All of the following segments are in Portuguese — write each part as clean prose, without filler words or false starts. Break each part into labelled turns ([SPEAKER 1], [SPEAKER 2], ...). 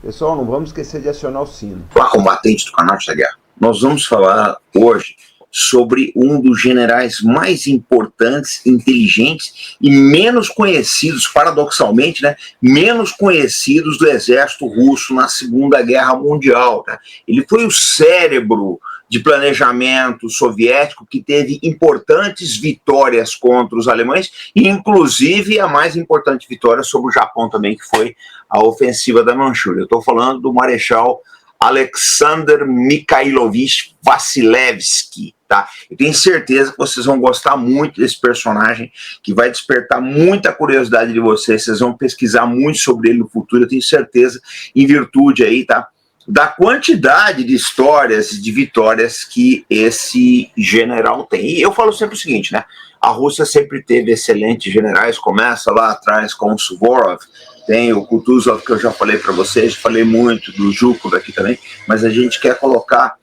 [SPEAKER 1] Pessoal, não vamos esquecer de acionar o sino.
[SPEAKER 2] Olá, combatentes do canal da Guerra. Nós vamos falar hoje sobre um dos generais mais importantes, inteligentes e menos conhecidos, paradoxalmente, né, menos conhecidos do exército russo na Segunda Guerra Mundial. Né? Ele foi o cérebro de planejamento soviético que teve importantes vitórias contra os alemães e, inclusive, a mais importante vitória sobre o Japão também, que foi a ofensiva da Manchúria. Eu estou falando do Marechal Alexander Mikhailovich Vassilevski, tá? Eu tenho certeza que vocês vão gostar muito desse personagem, que vai despertar muita curiosidade de vocês. Vocês vão pesquisar muito sobre ele no futuro, eu tenho certeza, em virtude aí, tá? Da quantidade de histórias e de vitórias que esse general tem. E eu falo sempre o seguinte, né? A Rússia sempre teve excelentes generais, começa lá atrás com o Suvorov, tem o Kutuzov, que eu já falei para vocês, falei muito do Zhukov aqui também, mas a gente quer colocar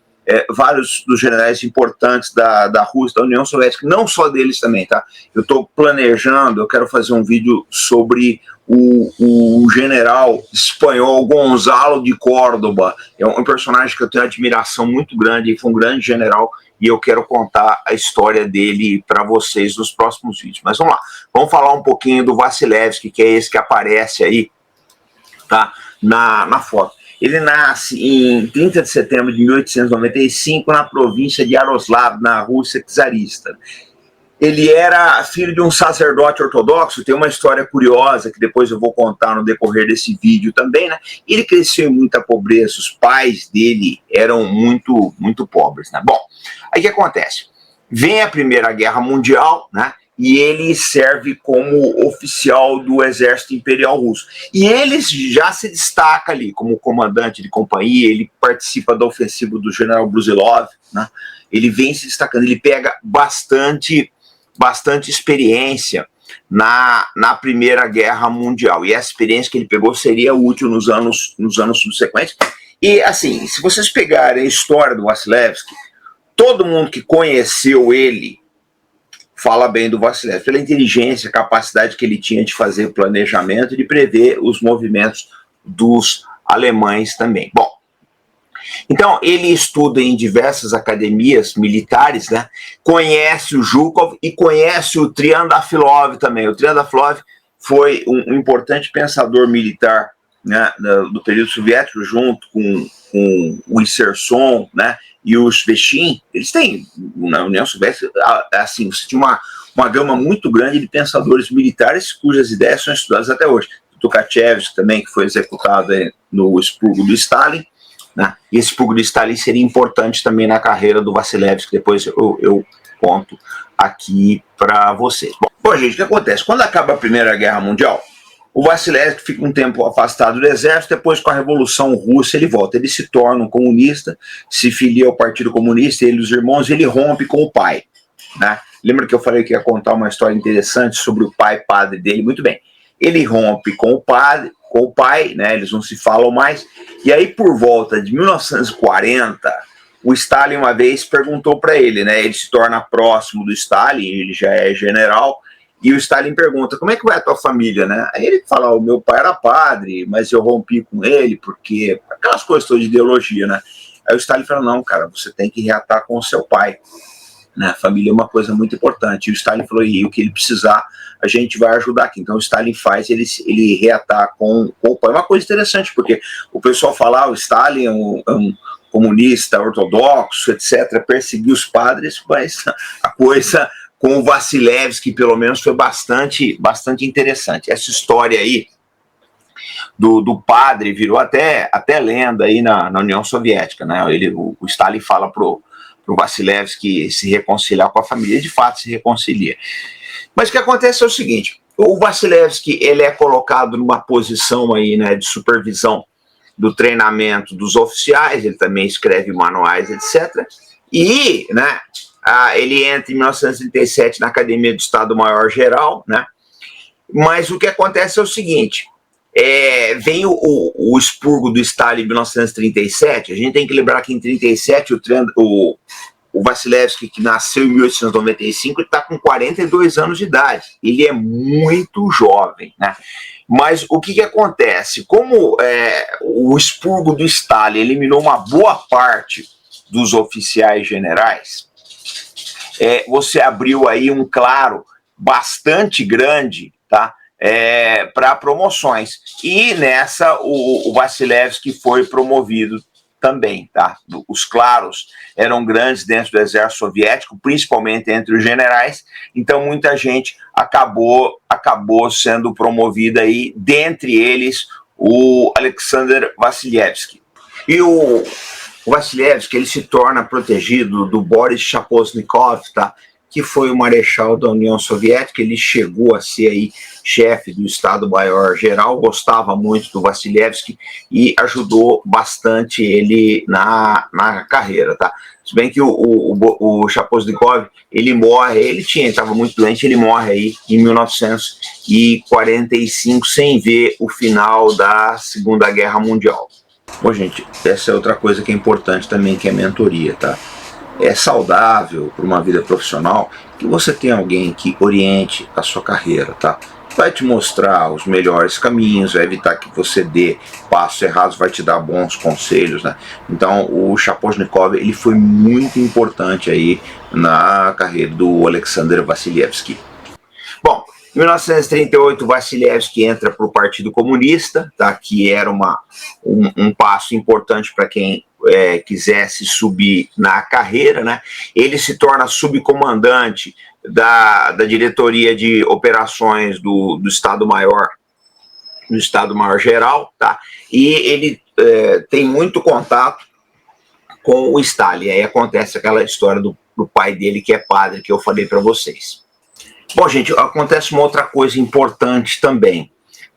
[SPEAKER 2] vários dos generais importantes da Rússia, da União Soviética, não só deles também, tá? Eu estou planejando, eu quero fazer um vídeo sobre o general espanhol Gonzalo de Córdoba. É um personagem que eu tenho admiração muito grande, ele foi um grande general e eu quero contar a história dele para vocês nos próximos vídeos. Mas vamos lá, vamos falar um pouquinho do Vassilevski, que é esse que aparece aí, tá, na foto. Ele nasce em 30 de setembro de 1895 na província de Yaroslav, na Rússia czarista. Ele era filho de um sacerdote ortodoxo, tem uma história curiosa que depois eu vou contar no decorrer desse vídeo também, né? Ele cresceu em muita pobreza, os pais dele eram muito pobres, né? Bom, aí o que acontece? Vem a Primeira Guerra Mundial, né? E ele serve como oficial do Exército Imperial Russo. E ele já se destaca ali como comandante de companhia, ele participa da ofensiva do general Brusilov, né? Ele vem se destacando, ele pega bastante experiência na Primeira Guerra Mundial. E essa experiência que ele pegou seria útil nos anos subsequentes. E, assim, se vocês pegarem a história do Vassilevski, todo mundo que conheceu ele fala bem do Vassilevski, pela inteligência, capacidade que ele tinha de fazer planejamento e de prever os movimentos dos alemães também. Bom, então, ele estuda em diversas academias militares, né? Conhece o Zhukov e conhece o Triandafilov também. O Triandafilov foi um importante pensador militar, né, do período soviético, junto com o Isserson, né, e o Sveshin. Eles têm, na União Soviética, assim, você tinha uma gama muito grande de pensadores militares cujas ideias são estudadas até hoje. Tukhachevsky também, que foi executado no expurgo do Stalin. Né? E esse expurgo do Stalin seria importante também na carreira do Vassilevski, que depois eu conto aqui para vocês. Bom, gente, o que acontece? Quando acaba a Primeira Guerra Mundial, o Vassilevski fica um tempo afastado do exército, depois com a Revolução Russa ele volta, ele se torna um comunista, se filia ao Partido Comunista, ele e os irmãos, ele rompe com o pai. Né? Lembra que eu falei que ia contar uma história interessante sobre o pai padre dele? Muito bem. Ele rompe com o pai, né? Eles não se falam mais, e aí por volta de 1940, o Stalin uma vez perguntou para ele, né? Ele se torna próximo do Stalin, ele já é general, e o Stalin pergunta, como é que vai a tua família, né? Aí ele fala, o meu pai era padre, mas eu rompi com ele, porque aquelas coisas todas de ideologia, né? Aí o Stalin fala, não, cara, você tem que reatar com o seu pai. Né? A família é uma coisa muito importante. E o Stalin falou, e o que ele precisar, a gente vai ajudar aqui. Então o Stalin faz ele reatar com o pai. É uma coisa interessante, porque o pessoal fala, o Stalin é um comunista ortodoxo, etc., perseguiu os padres, mas a coisa com o Vassilevski, pelo menos, foi bastante interessante. Essa história aí do padre virou até lenda aí na União Soviética. Né? O Stalin fala pro Vassilevski se reconciliar com a família, de fato se reconcilia. Mas o que acontece é o seguinte, o Vassilevski ele é colocado numa posição aí, né, de supervisão do treinamento dos oficiais, ele também escreve manuais, etc. E, né, ele entra em 1937 na Academia do Estado-Maior-Geral, né, mas o que acontece é o seguinte, vem o expurgo do Stalin em 1937, a gente tem que lembrar que em 1937 o o Vasilevski, que nasceu em 1895, ele está com 42 anos de idade. Ele é muito jovem, né? Mas o que acontece? Como o expurgo do Stalin eliminou uma boa parte dos oficiais generais, você abriu aí um claro bastante grande, tá? Para promoções. E nessa o Vasilevski foi promovido também, tá? Os claros eram grandes dentro do exército soviético, principalmente entre os generais, então muita gente acabou sendo promovida aí, dentre eles o Alexander Vasilevski. E o Vasilevski, ele se torna protegido do Boris Shaposhnikov, tá? Que foi o marechal da União Soviética. Ele chegou a ser aí chefe do Estado-Maior-Geral, gostava muito do Vasilevski e ajudou bastante ele na carreira, tá? Se bem que o Shaposhnikov, ele estava muito doente, ele morre aí em 1945, sem ver o final da Segunda Guerra Mundial. Bom, gente, essa é outra coisa que é importante também, que é mentoria, tá? É saudável para uma vida profissional que você tenha alguém que oriente a sua carreira, tá? Vai te mostrar os melhores caminhos, vai evitar que você dê passos errados, vai te dar bons conselhos, né? Então o Shaposhnikov, ele foi muito importante aí na carreira do Alexander Vasilevski. Bom, em 1938, Vasilevski entra para o Partido Comunista, tá? Que era um passo importante para quem quisesse subir na carreira, né? Ele se torna subcomandante da diretoria de operações do Estado-Maior, do Estado-Maior-Geral, tá? E ele tem muito contato com o Stalin. Aí acontece aquela história do pai dele, que é padre, que eu falei para vocês. Bom, gente, acontece uma outra coisa importante também,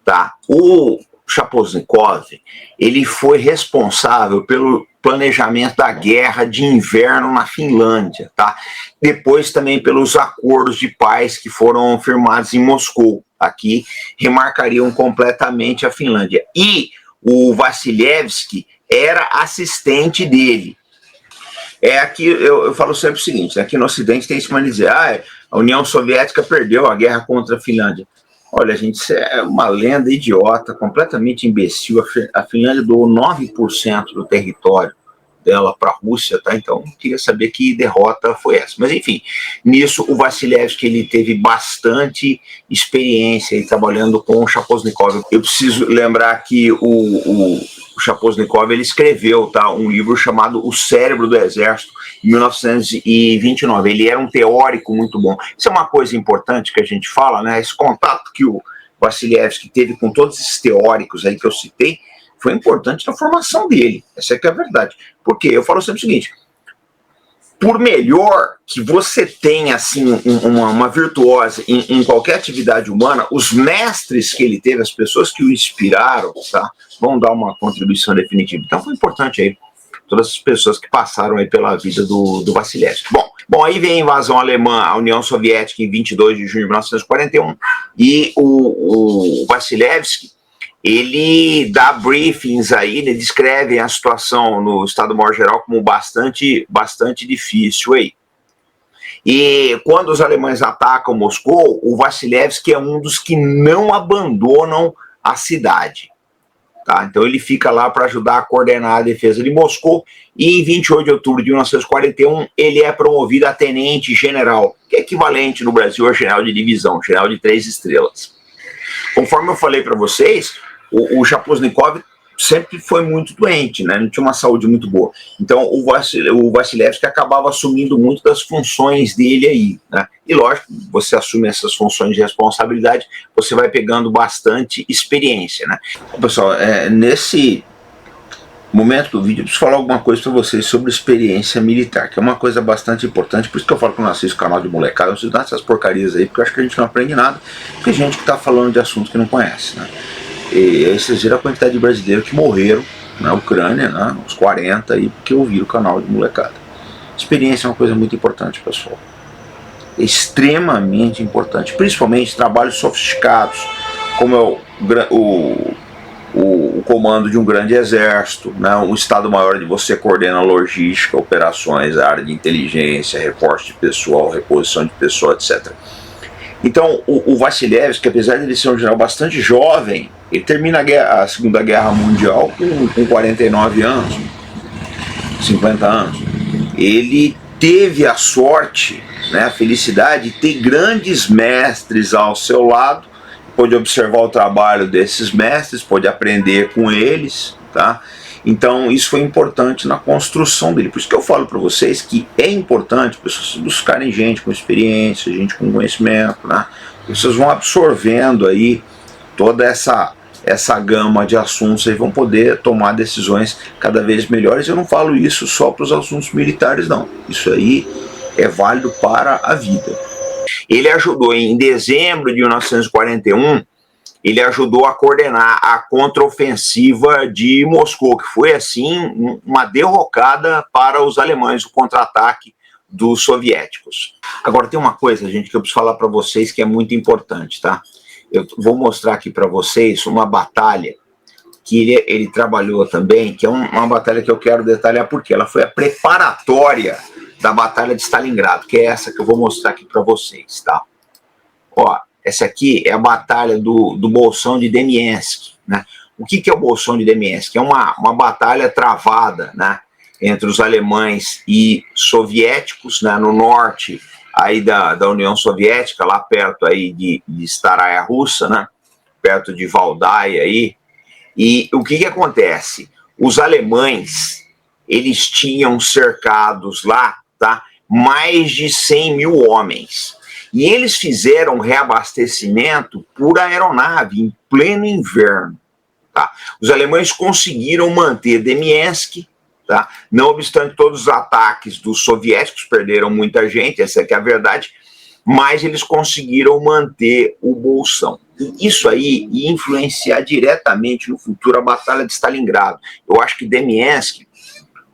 [SPEAKER 2] tá? O Shaposhnikov, ele foi responsável pelo planejamento da guerra de inverno na Finlândia, tá? Depois também pelos acordos de paz que foram firmados em Moscou, aqui remarcariam completamente a Finlândia. E o Vasilevski era assistente dele. Aqui eu falo sempre o seguinte, aqui no Ocidente tem isso para dizer, a União Soviética perdeu a guerra contra a Finlândia. Olha, gente, isso é uma lenda idiota, completamente imbecil. A Finlândia doou 9% do território dela para a Rússia, tá? Então, queria saber que derrota foi essa. Mas, enfim, nisso o Vasilevski, ele teve bastante experiência aí, trabalhando com o Shaposhnikov. Eu preciso lembrar que o Shaposhnikov, ele escreveu, tá, um livro chamado O Cérebro do Exército, em 1929. Ele era um teórico muito bom. Isso é uma coisa importante que a gente fala, né? Esse contato que o Vasilevski teve com todos esses teóricos aí que eu citei foi importante na formação dele. Essa é que é a verdade. Porque eu falo sempre o seguinte: por melhor que você tenha assim uma virtuosa em qualquer atividade humana, os mestres que ele teve, as pessoas que o inspiraram, tá, vão dar uma contribuição definitiva. Então foi importante aí todas as pessoas que passaram aí pela vida do Vasilevski. Bom, aí vem a invasão alemã à União Soviética em 22 de junho de 1941 e o Vasilevski, ele dá briefings aí, ele descreve a situação no Estado-Maior-Geral como bastante difícil aí. E quando os alemães atacam Moscou, o Vasilevski é um dos que não abandonam a cidade. Tá? Então ele fica lá para ajudar a coordenar a defesa de Moscou e em 28 de outubro de 1941 ele é promovido a tenente-general, que é equivalente no Brasil a general de divisão, general de 3 estrelas. Conforme eu falei para vocês, o Shaposhnikov sempre foi muito doente, né? Não tinha uma saúde muito boa. Então o Vasilevski acabava assumindo muito das funções dele aí, né? E lógico, você assume essas funções de responsabilidade, você vai pegando bastante experiência, né? Bom, pessoal, nesse momento do vídeo eu preciso falar alguma coisa para vocês sobre experiência militar, que é uma coisa bastante importante. Por isso que eu falo que eu não assisto o canal de molecada, eu não preciso dar essas porcarias aí, porque eu acho que a gente não aprende nada, porque gente que está falando de assuntos que não conhece, né? E aí vocês viram a quantidade de brasileiros que morreram na Ucrânia, né, uns 40 aí, porque ouviram o canal de molecada. Experiência é uma coisa muito importante, pessoal. É extremamente importante, principalmente trabalhos sofisticados, como é o comando de um grande exército, né? Um Estado-Maior onde você coordena logística, operações, área de inteligência, reforço de pessoal, reposição de pessoal, etc. Então, o Vassilevski, apesar de ele ser um general bastante jovem, ele termina a Segunda Guerra Mundial com 49 anos, 50 anos. Ele teve a sorte, né, a felicidade de ter grandes mestres ao seu lado, pôde observar o trabalho desses mestres, pôde aprender com eles, tá? Então isso foi importante na construção dele. Por isso que eu falo para vocês que é importante pessoas buscarem gente com experiência, gente com conhecimento, né? Vocês vão absorvendo aí toda essa gama de assuntos e vão poder tomar decisões cada vez melhores. Eu não falo isso só para os assuntos militares, não. Isso aí é válido para a vida. Ele ajudou em dezembro de 1941, ele ajudou a coordenar a contraofensiva de Moscou, que foi assim uma derrocada para os alemães, o contra-ataque dos soviéticos. Agora tem uma coisa, gente, que eu preciso falar para vocês que é muito importante, tá? Eu vou mostrar aqui para vocês uma batalha que ele trabalhou também, que é uma batalha que eu quero detalhar porque ela foi a preparatória da Batalha de Stalingrado, que é essa que eu vou mostrar aqui para vocês, tá? Ó, essa aqui é a batalha do Bolsão de Demiensk, né? O que é o Bolsão de Demiensk? É uma batalha travada, né, entre os alemães e soviéticos, né, no norte aí da União Soviética, lá perto aí de Staraya Russa, né, perto de Valdai aí. E o que acontece? Os alemães, eles tinham cercados lá, tá, mais de 100 mil homens. E eles fizeram reabastecimento por aeronave em pleno inverno. Tá? Os alemães conseguiram manter Demiensk, tá? Não obstante todos os ataques dos soviéticos, perderam muita gente, essa é a verdade, mas eles conseguiram manter o Bolsão. E isso aí ia influenciar diretamente no futuro a Batalha de Stalingrado. Eu acho que Demiensk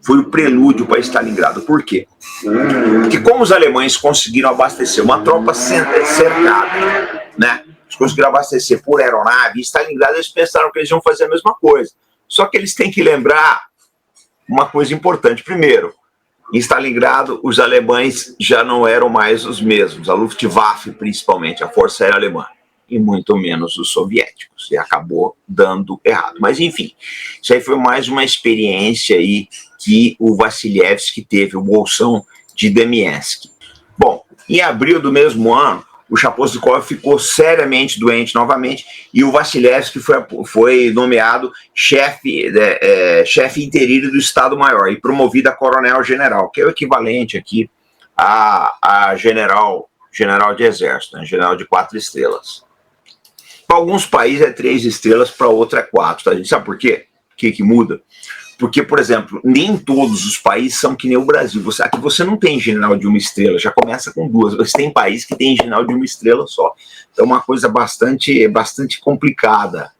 [SPEAKER 2] foi o prelúdio para Stalingrado. Por quê? Porque como os alemães conseguiram abastecer uma tropa cercada, né? Eles conseguiram abastecer por aeronave, em Stalingrado eles pensaram que eles iam fazer a mesma coisa. Só que eles têm que lembrar uma coisa importante. Primeiro, em Stalingrado, os alemães já não eram mais os mesmos, a Luftwaffe principalmente, a Força Aérea Alemã, e muito menos os soviéticos, e acabou dando errado. Mas enfim, isso aí foi mais uma experiência aí que o Vassilevski teve, o Bolsão de Demiensk. Bom, em abril do mesmo ano, o Shapovalov ficou seriamente doente novamente e o Vassilevski foi nomeado chefe interino do Estado-Maior e promovido a coronel-general, que é o equivalente aqui a general de exército, né? General de 4 estrelas. Para alguns países é 3 estrelas, para outros é 4. Tá? A gente sabe por quê? O que muda? Porque, por exemplo, nem todos os países são que nem o Brasil. Aqui você não tem general de 1 estrela, já começa com 2. Você tem país que tem general de 1 estrela só. Então é uma coisa bastante complicada.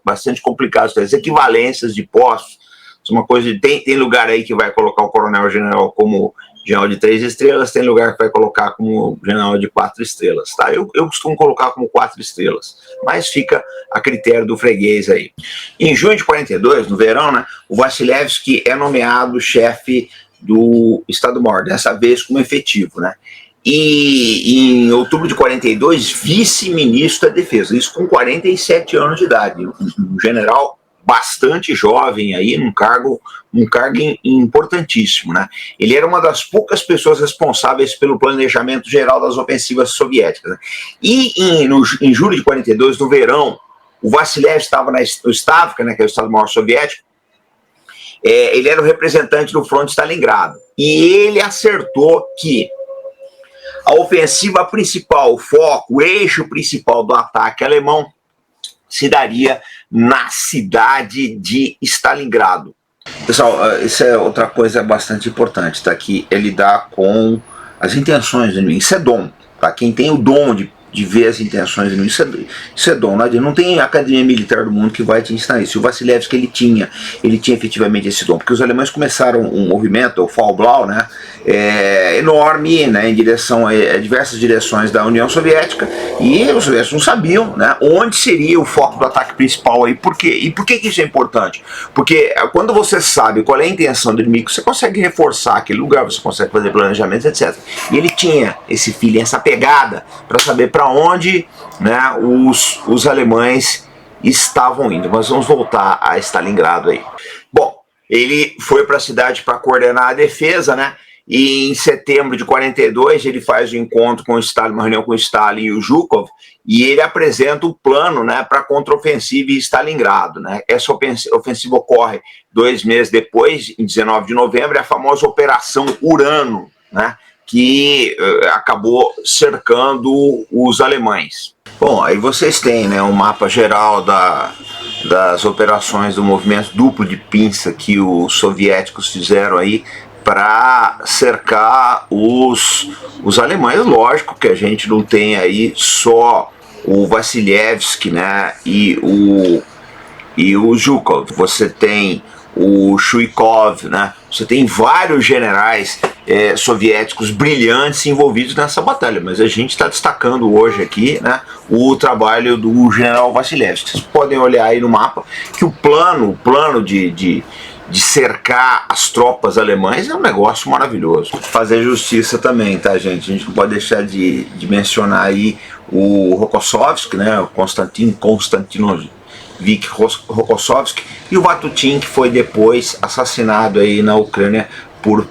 [SPEAKER 2] Bastante complicada. As equivalências de postos, uma coisa tem lugar aí que vai colocar o coronel-general como general de 3 estrelas, tem lugar que vai colocar como general de 4 estrelas, tá? Eu costumo colocar como 4 estrelas, mas fica a critério do freguês aí. Em junho de 42, no verão, né, o Vassilevski é nomeado chefe do Estado-Maior, dessa vez como efetivo, né? E em outubro de 42, vice-ministro da Defesa, isso com 47 anos de idade, um general bastante jovem aí, num cargo importantíssimo, né? Ele era uma das poucas pessoas responsáveis pelo planejamento geral das ofensivas soviéticas, né? E em julho de 42, no verão, o Vassilevski estava no Stavka, né, que é o Estado-Maior Soviético, ele era o representante do fronte de Stalingrado, e ele acertou que a ofensiva principal, o foco, o eixo principal do ataque alemão se daria na cidade de Stalingrado. Pessoal, isso é outra coisa bastante importante, tá? Que é lidar com as intenções do inimigo. Isso é dom, tá? Quem tem o dom de de ver as intenções inimigas. Isso é dom, não tem academia militar do mundo que vai te ensinar isso. E o Vassilevski, ele tinha efetivamente esse dom, porque os alemães começaram um movimento, o Fall-Blau, né, enorme, né, em direção a diversas direções da União Soviética, e os soviéticos não sabiam, né, onde seria o foco do ataque principal aí. Por quê? E por que isso é importante? Porque quando você sabe qual é a intenção do inimigo, você consegue reforçar aquele lugar, você consegue fazer planejamentos, etc. E ele tinha esse feeling, essa pegada para saber para onde, né, os alemães estavam indo. Mas vamos voltar a Stalingrado aí. Bom, ele foi para a cidade para coordenar a defesa, né? E em setembro de 42 ele faz um encontro com o Stalin, uma reunião com o Stalin e o Zhukov, e ele apresenta o plano, né, para a contraofensiva em Stalingrado, né? Essa ofensiva ocorre 2 meses depois, em 19 de novembro, é a famosa Operação Urano, né, que acabou cercando os alemães. Bom, aí vocês têm, né, um mapa geral das operações do movimento duplo de pinça que os soviéticos fizeram aí para cercar os alemães. Lógico que a gente não tem aí só o Vassilevski, né, e o Zhukov. Você tem o Chuikov, né? Você tem vários generais soviéticos brilhantes envolvidos nessa batalha, mas a gente está destacando hoje aqui, né, o trabalho do general Vassilevski. Vocês podem olhar aí no mapa que o plano de cercar as tropas alemãs é um negócio maravilhoso. Fazer justiça também, tá, gente? A gente não pode deixar de mencionar aí o Rokossovski, né, o Konstantinovich Rokossovski, e o Vatutin, que foi depois assassinado aí na Ucrânia por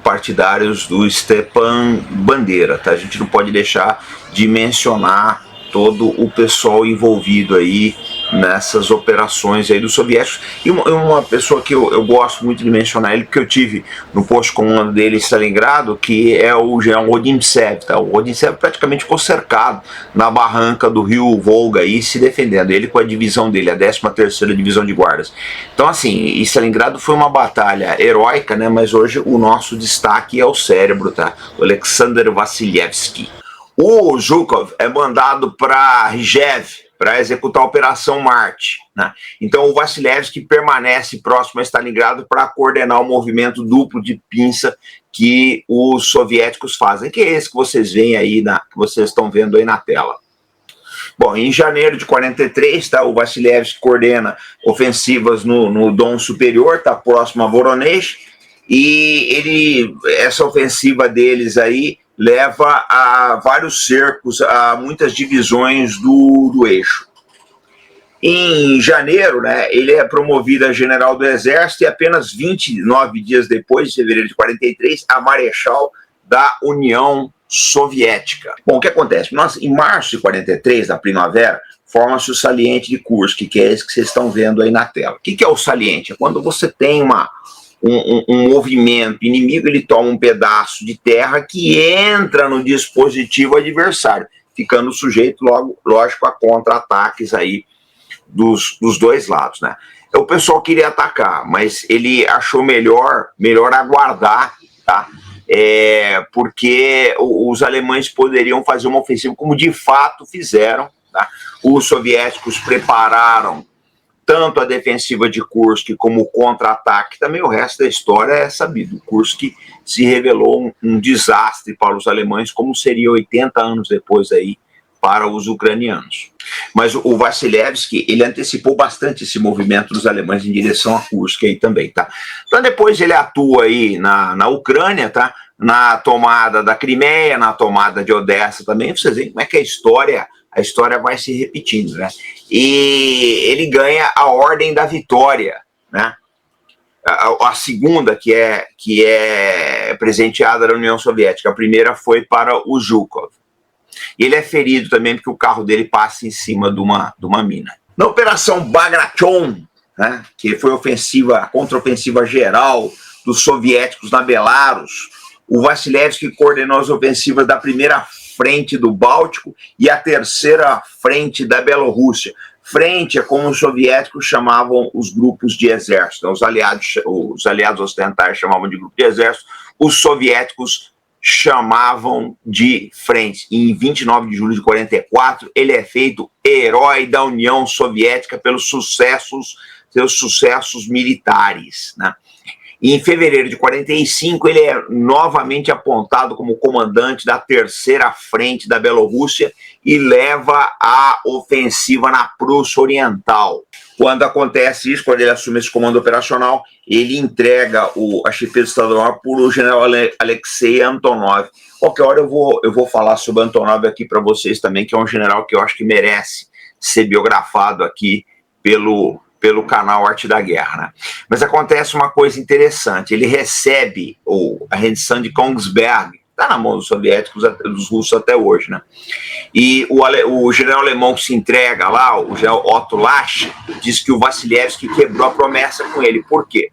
[SPEAKER 2] partidários do Stepan Bandeira, tá? A gente não pode deixar de mencionar todo o pessoal envolvido aí nessas operações aí dos soviéticos. E uma pessoa que eu gosto muito de mencionar ele, porque eu tive no posto de comando dele em Stalingrado, que é o general Odintsev, tá? O Odintsev praticamente ficou cercado na barranca do rio Volga aí, se defendendo, ele com a divisão dele, a 13ª Divisão de Guardas. Então, assim, Stalingrado foi uma batalha heróica, né? Mas hoje o nosso destaque é o cérebro, tá? O Alexander Vassilevski. O Zhukov é mandado para Rizhev para executar a Operação Marte, né? Então o Vassilevski permanece próximo a Stalingrado para coordenar o movimento duplo de pinça que os soviéticos fazem, que é esse que vocês veem aí, que vocês estão vendo aí na tela. Bom, em janeiro de 43, tá, o Vassilevski coordena ofensivas no Don Superior, tá, próximo a Voronezh, e essa ofensiva deles aí leva a vários cercos, a muitas divisões do eixo. Em janeiro, né, ele é promovido a general do Exército e apenas 29 dias depois, de fevereiro de 43, a marechal da União Soviética. Bom, o que acontece? Em março de 43, na primavera, forma-se o saliente de Kursk, que é esse que vocês estão vendo aí na tela. O que é o saliente? É quando você tem um movimento inimigo, ele toma um pedaço de terra que entra no dispositivo adversário, ficando sujeito, lógico, a contra-ataques aí dos dois lados, né? O pessoal queria atacar, mas ele achou melhor aguardar, tá? Porque os alemães poderiam fazer uma ofensiva, como de fato fizeram, tá? Os soviéticos prepararam tanto a defensiva de Kursk como o contra-ataque. Também o resto da história é sabido. Kursk se revelou um desastre para os alemães, como seria 80 anos depois aí para os ucranianos. Mas o Vassilevski, ele antecipou bastante esse movimento dos alemães em direção a Kursk aí também, tá? Então depois ele atua aí na Ucrânia, tá? Na tomada da Crimeia, na tomada de Odessa também. Vocês veem como é que a história vai se repetindo, né? E ele ganha a Ordem da Vitória, né? A segunda que é presenteada na União Soviética. A primeira foi para o Zhukov. E ele é ferido também porque o carro dele passa em cima de uma mina. Na Operação Bagration, né, que foi a contraofensiva geral dos soviéticos na Belarus, o Vassilevski coordenou as ofensivas da primeira frente do Báltico e a terceira frente da Bielorrússia. Frente é como os soviéticos chamavam os grupos de exército. Os aliados ocidentais chamavam de grupo de exército, os soviéticos chamavam de frente. E em 29 de julho de 44, ele é feito herói da União Soviética pelos seus sucessos militares, né? E em fevereiro de 45, ele é novamente apontado como comandante da terceira frente da Bielorrússia e leva a ofensiva na Prússia Oriental. Quando acontece isso, quando ele assume esse comando operacional, ele entrega a chefia do Estado-Maior para o general Alexei Antonov. Qualquer hora eu vou falar sobre Antonov aqui para vocês também, que é um general que eu acho que merece ser biografado aqui pelo canal Arte da Guerra, né? Mas acontece uma coisa interessante, ele recebe a rendição de Königsberg, está na mão dos soviéticos, dos russos até hoje, né? E o general alemão que se entrega lá, o general Otto Lach, diz que o Vassilevski quebrou a promessa com ele. Por quê?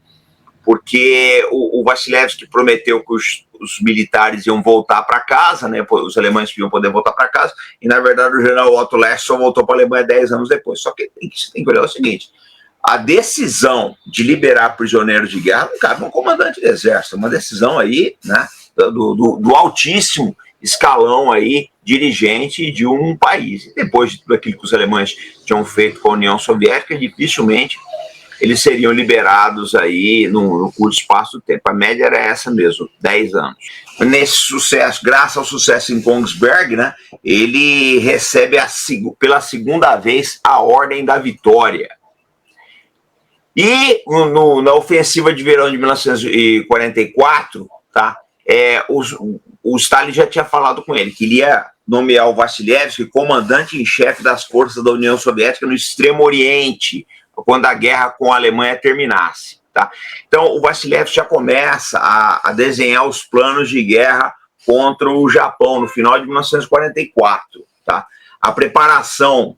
[SPEAKER 2] Porque o Vassilevski prometeu que os militares iam voltar para casa, né? Os alemães iam poder voltar para casa, e na verdade o general Otto Lach só voltou para a Alemanha 10 anos depois. Só que você tem que olhar o seguinte: a decisão de liberar prisioneiros de guerra não cabe a um comandante do exército, uma decisão aí, né, do altíssimo escalão aí, dirigente de um país. E depois de tudo aquilo que os alemães tinham feito com a União Soviética, dificilmente eles seriam liberados aí no curto espaço do tempo. A média era essa mesmo, 10 anos. Nesse sucesso, graças ao sucesso em Königsberg, né, ele recebe pela segunda vez a Ordem da Vitória. E na ofensiva de verão de 1944, tá, o Stalin já tinha falado com ele que ele ia nomear o Vassilevski comandante em chefe das forças da União Soviética no Extremo Oriente, quando a guerra com a Alemanha terminasse. Tá? Então o Vassilevski já começa a desenhar os planos de guerra contra o Japão no final de 1944. Tá? A preparação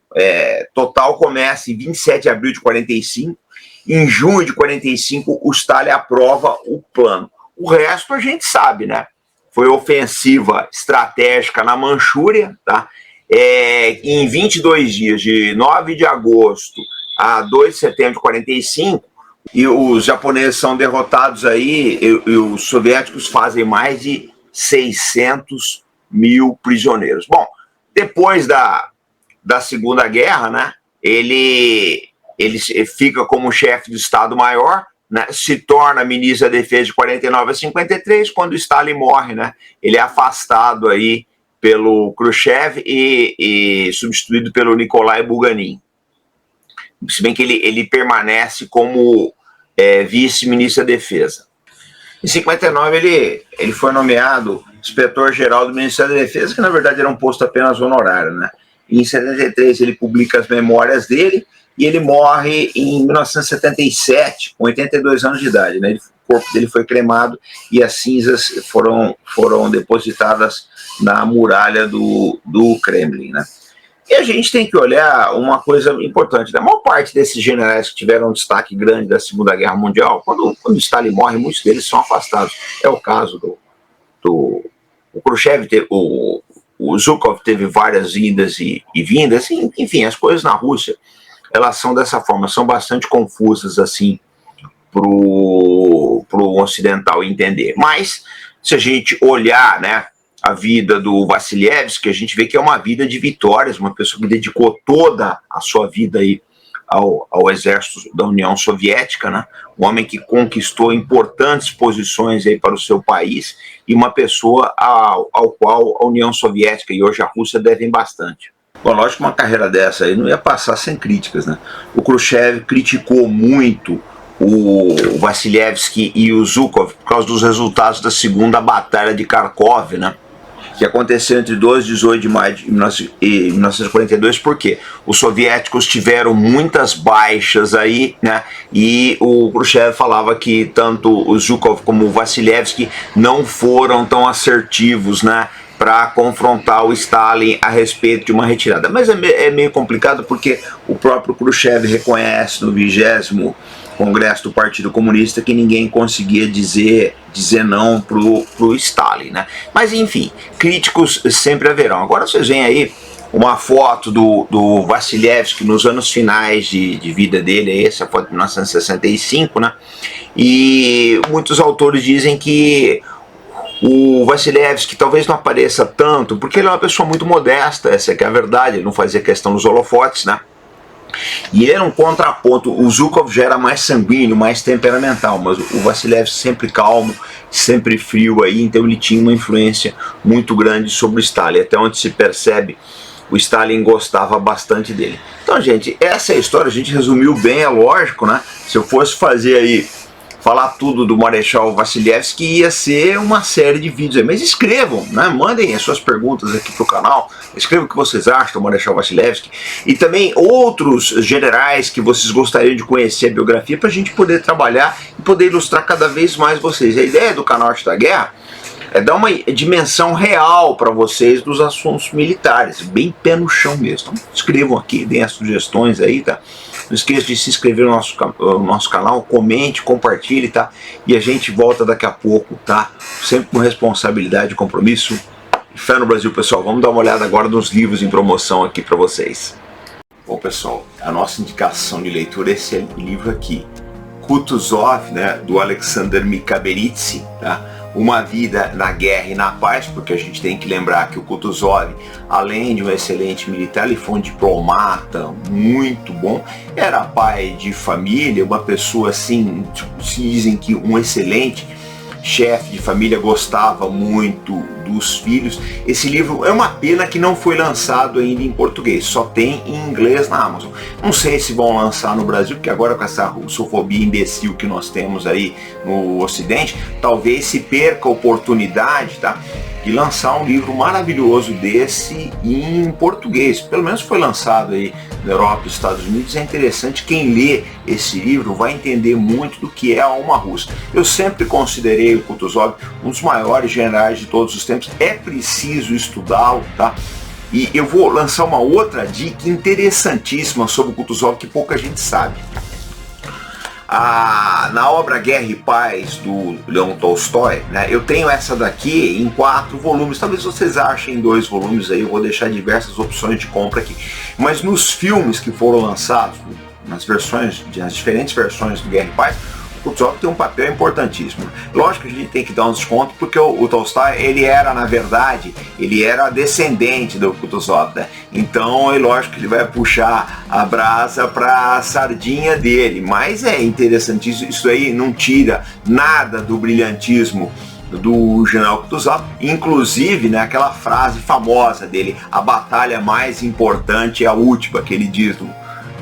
[SPEAKER 2] total começa em 27 de abril de 45. Em junho de 45, o Stalin aprova o plano. O resto a gente sabe, né? Foi ofensiva estratégica na Manchúria, tá? Em 22 dias, de 9 de agosto a 2 de setembro de 45, e os japoneses são derrotados aí, e os soviéticos fazem mais de 600 mil prisioneiros. Bom, depois da Segunda Guerra, né? Ele fica como chefe do Estado-Maior, né, se torna ministro da Defesa de 49 a 53, quando Stalin morre, né, ele é afastado aí pelo Khrushchev e substituído pelo Nikolai Bulganin. Se bem que ele permanece como vice-ministro da Defesa. Em 59 ele foi nomeado inspetor-geral do Ministério da Defesa, que na verdade era um posto apenas honorário, né? E em 73 ele publica as memórias dele, e ele morre em 1977, com 82 anos de idade, né? O corpo dele foi cremado e as cinzas foram depositadas na muralha do Kremlin, né? E a gente tem que olhar uma coisa importante, né? A maior parte desses generais que tiveram um destaque grande da Segunda Guerra Mundial, quando Stalin morre, muitos deles são afastados. É o caso o Khrushchev, o Zhukov teve várias idas e vindas, enfim, as coisas na Rússia, elas são dessa forma, são bastante confusas assim pro ocidental entender. Mas se a gente olhar, né, a vida do Vassilevski, a gente vê que é uma vida de vitórias, uma pessoa que dedicou toda a sua vida aí ao exército da União Soviética, né? Um homem que conquistou importantes posições aí para o seu país e uma pessoa ao qual a União Soviética e hoje a Rússia devem bastante. Bom, lógico que uma carreira dessa aí não ia passar sem críticas, né? O Khrushchev criticou muito o Vassilevski e o Zhukov por causa dos resultados da Segunda Batalha de Kharkov, né? Que aconteceu entre 12 e 18 de maio de 1942, porque os soviéticos tiveram muitas baixas aí, né? E o Khrushchev falava que tanto o Zhukov como o Vassilevski não foram tão assertivos, né, para confrontar o Stalin a respeito de uma retirada. Mas é meio complicado porque o próprio Khrushchev reconhece no 20º Congresso do Partido Comunista que ninguém conseguia dizer não pro Stalin, né? Mas enfim, críticos sempre haverão. Agora vocês veem aí uma foto do Vassilevski nos anos finais de vida dele, essa foto de 1965, né? E muitos autores dizem que O Vassilevski talvez não apareça tanto, porque ele é uma pessoa muito modesta, essa é que é a verdade, ele não fazia questão dos holofotes, né? E ele era um contraponto, o Zhukov já era mais sanguíneo, mais temperamental, mas o Vassilevski sempre calmo, sempre frio aí, então ele tinha uma influência muito grande sobre o Stalin, até onde se percebe, o Stalin gostava bastante dele. Então, gente, essa é a história, a gente resumiu bem, é lógico, né? Se eu fosse fazer aí, falar tudo do Marechal Vassilevski, ia ser uma série de vídeos aí. Mas escrevam, né? Mandem as suas perguntas aqui pro canal, escrevam o que vocês acham do Marechal Vassilevski e também outros generais que vocês gostariam de conhecer a biografia, para a gente poder trabalhar e poder ilustrar cada vez mais vocês. A ideia do canal Arte da Guerra é dar uma dimensão real para vocês dos assuntos militares, bem pé no chão mesmo. Então, escrevam aqui, deem as sugestões aí, tá? Não esqueça de se inscrever no nosso canal, comente, compartilhe, tá? E a gente volta daqui a pouco, tá? Sempre com responsabilidade e compromisso. Fé no Brasil, pessoal. Vamos dar uma olhada agora nos livros em promoção aqui para vocês. Bom, pessoal, a nossa indicação de leitura é esse livro aqui. Kutuzov, né, do Alexander Mikaberidze, tá? Uma Vida na Guerra e na Paz, porque a gente tem que lembrar que o Kutuzov, além de um excelente militar, ele foi um diplomata muito bom, era pai de família, uma pessoa assim, se dizem que um excelente chefe de família, gostava muito dos filhos. Esse livro é uma pena que não foi lançado ainda em português, só tem em inglês na Amazon. Não sei se vão lançar no Brasil, porque agora com essa russofobia imbecil que nós temos aí no Ocidente, talvez se perca a oportunidade, tá, de lançar um livro maravilhoso desse em português. Pelo menos foi lançado aí na Europa e nos Estados Unidos. É interessante, quem lê esse livro vai entender muito do que é a alma russa. Eu sempre considerei o Kutuzov um dos maiores generais de todos os tempos. É preciso estudá-lo, tá? E eu vou lançar uma outra dica interessantíssima sobre o Kutuzov que pouca gente sabe. Na obra Guerra e Paz do Leon Tolstói, né, eu tenho essa daqui em 4 volumes, talvez vocês achem em 2 volumes aí, eu vou deixar diversas opções de compra aqui. Mas nos filmes que foram lançados, nas diferentes versões do Guerra e Paz, o Kutuzov tem um papel importantíssimo. Lógico que a gente tem que dar um desconto, porque o Tolstói, ele era, na verdade, ele era descendente do Kutuzov, né? Então é lógico que ele vai puxar a brasa para a sardinha dele, mas é interessantíssimo, isso aí não tira nada do brilhantismo do general Kutuzov, inclusive, né, aquela frase famosa dele: a batalha mais importante é a última, que ele diz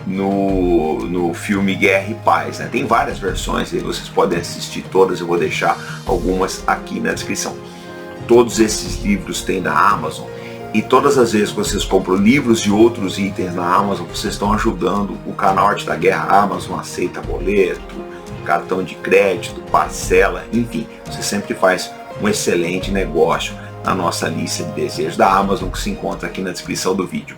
[SPEAKER 2] no filme Guerra e Paz, né? Tem várias versões aí, vocês podem assistir todas, eu vou deixar algumas aqui na descrição. Todos esses livros tem na Amazon, e todas as vezes que vocês compram livros e outros itens na Amazon, vocês estão ajudando o canal Arte da Guerra. A Amazon aceita boleto, cartão de crédito, parcela, enfim, você sempre faz um excelente negócio na nossa lista de desejos da Amazon, que se encontra aqui na descrição do vídeo.